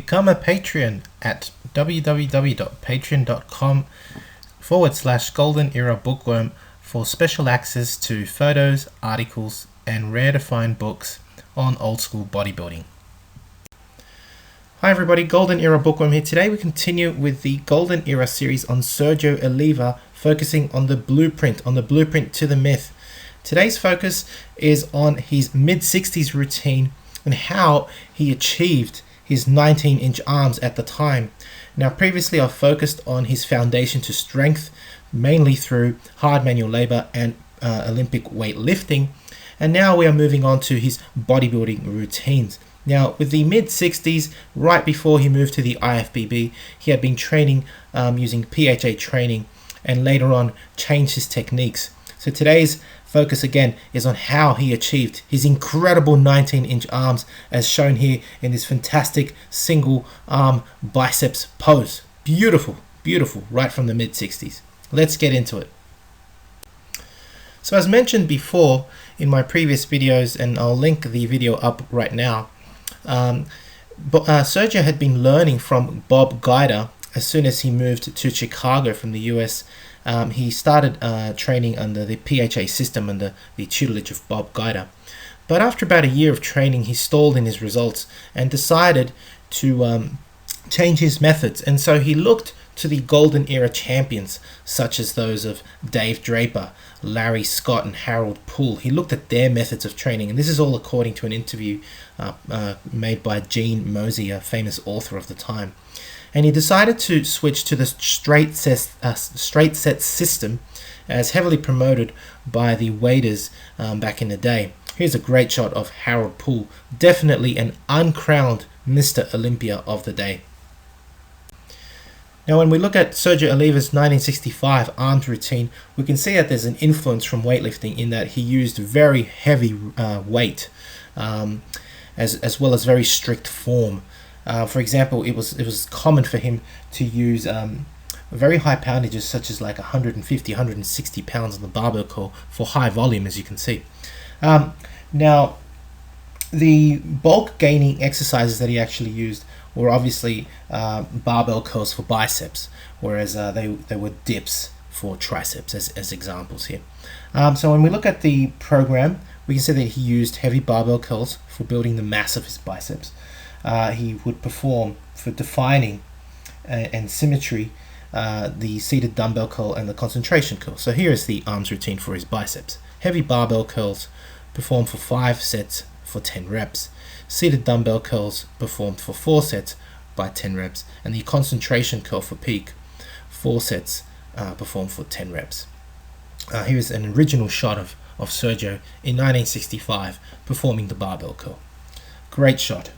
become a Patreon at www.patreon.com/Golden Era Bookworm for special access to photos, articles, and rare to find books on old school bodybuilding. Hi everybody, Golden Era Bookworm here. Today we continue with the Golden Era series on Sergio Oliva, focusing on the blueprint to the myth. Today's focus is on his mid-60s routine and how he achieved his 19-inch arms at the time. Now previously I've focused on his foundation to strength, mainly through hard manual labor and Olympic weightlifting, and now we are moving on to his bodybuilding routines. Now, with the mid-60s, right before he moved to the IFBB, he had been training using PHA training and later on changed his techniques. So today's focus again is on how he achieved his incredible 19-inch arms as shown here in this fantastic single arm biceps pose. Beautiful, beautiful, right from the mid-60s. Let's get into it. So as mentioned before in my previous videos, and I'll link the video up right now, Sergio had been learning from Bob Guida. As soon as he moved to Chicago from the US, he started training under the PHA system under the tutelage of Bob Guida. But after about a year of training, he stalled in his results and decided to change his methods. And so he looked to the Golden Era champions, such as those of Dave Draper, Larry Scott, and Harold Poole. He looked at their methods of training, and this is all according to an interview made by Gene Mosey, a famous author of the time. And he decided to switch to the straight set system, as heavily promoted by the waders back in the day. Here's a great shot of Harold Poole, definitely an uncrowned Mr. Olympia of the day. Now when we look at Sergio Oliva's 1965 arms routine, we can see that there's an influence from weightlifting in that he used very heavy weight as well as very strict form. For example, it was common for him to use very high poundages such as like 150, 160 pounds on the barbell curl for high volume, as you can see. Now the bulk gaining exercises that he actually used were obviously barbell curls for biceps, whereas they were dips for triceps as examples here. So when we look at the program, we can see that he used heavy barbell curls for building the mass of his biceps. He would perform for defining and symmetry the seated dumbbell curl and the concentration curl. So here is the arms routine for his biceps. Heavy barbell curls performed for 5 sets for 10 reps. Seated dumbbell curls performed for 4 sets by 10 reps, and the concentration curl for peak, 4 sets performed for 10 reps. Here's an original shot of Sergio in 1965 performing the barbell curl. Great shot.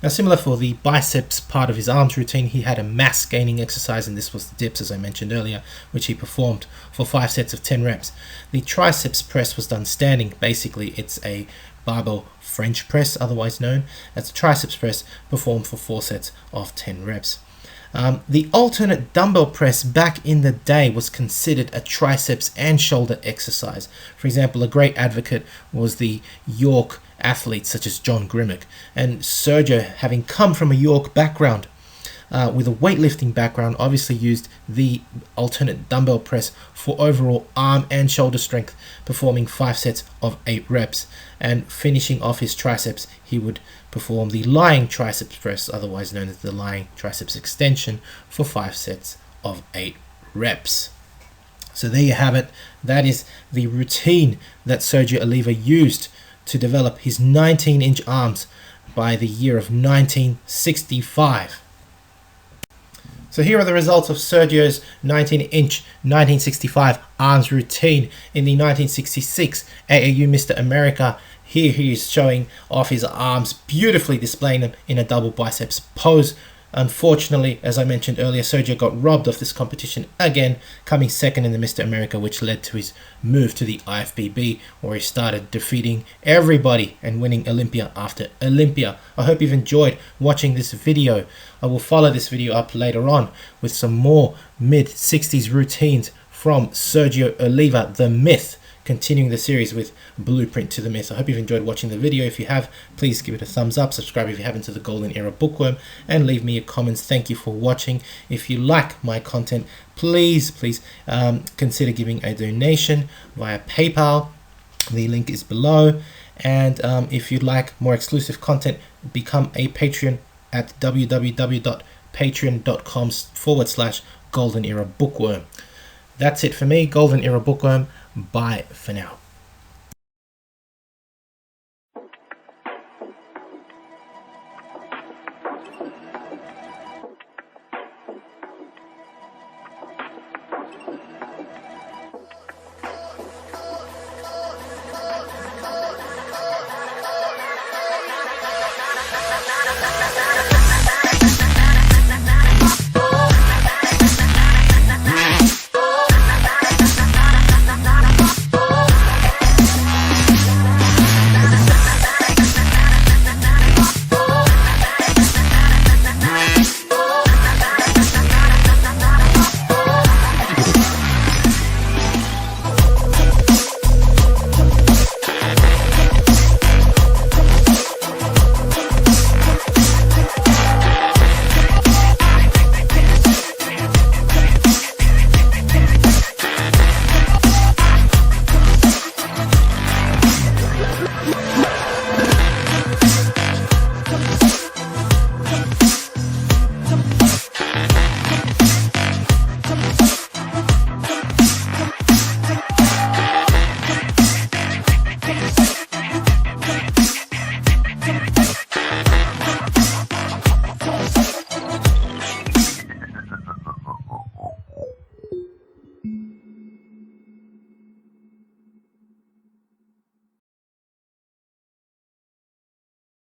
Now similar for the biceps part of his arms routine, he had a mass gaining exercise, and this was the dips, as I mentioned earlier, which he performed for 5 sets of 10 reps. The triceps press was done standing. Basically it's a barbell French press, otherwise known as the triceps press, performed for 4 sets of 10 reps. The alternate dumbbell press back in the day was considered a triceps and shoulder exercise. For example, a great advocate was the York athletes such as John Grimmick, and Sergio, having come from a York background with a weightlifting background, obviously used the alternate dumbbell press for overall arm and shoulder strength, performing 5 sets of 8 reps, and finishing off his triceps he would perform the lying triceps press, otherwise known as the lying triceps extension, for 5 sets of 8 reps. So there you have it. That is the routine that Sergio Oliva used to develop his 19-inch arms by the year of 1965. So here are the results of Sergio's 19-inch 1965 arms routine in the 1966 AAU Mr. America. Here he is showing off his arms, beautifully displaying them in a double biceps pose. Unfortunately, as I mentioned earlier, Sergio got robbed of this competition again, coming second in the Mr. America, which led to his move to the IFBB, where he started defeating everybody and winning Olympia after Olympia. I hope you've enjoyed watching this video. I will follow this video up later on with some more mid-60s routines from Sergio Oliva, the myth. continuing the series with Blueprint to the Myth. I hope you've enjoyed watching the video. If you have, please give it a thumbs up, subscribe if you haven't to the Golden Era Bookworm, and leave me your comments. Thank you for watching. If you like my content, please consider giving a donation via PayPal. The link is below. And if you'd like more exclusive content, become a Patreon at www.patreon.com/Golden Era Bookworm. That's it for me, Golden Era Bookworm. Bye for now.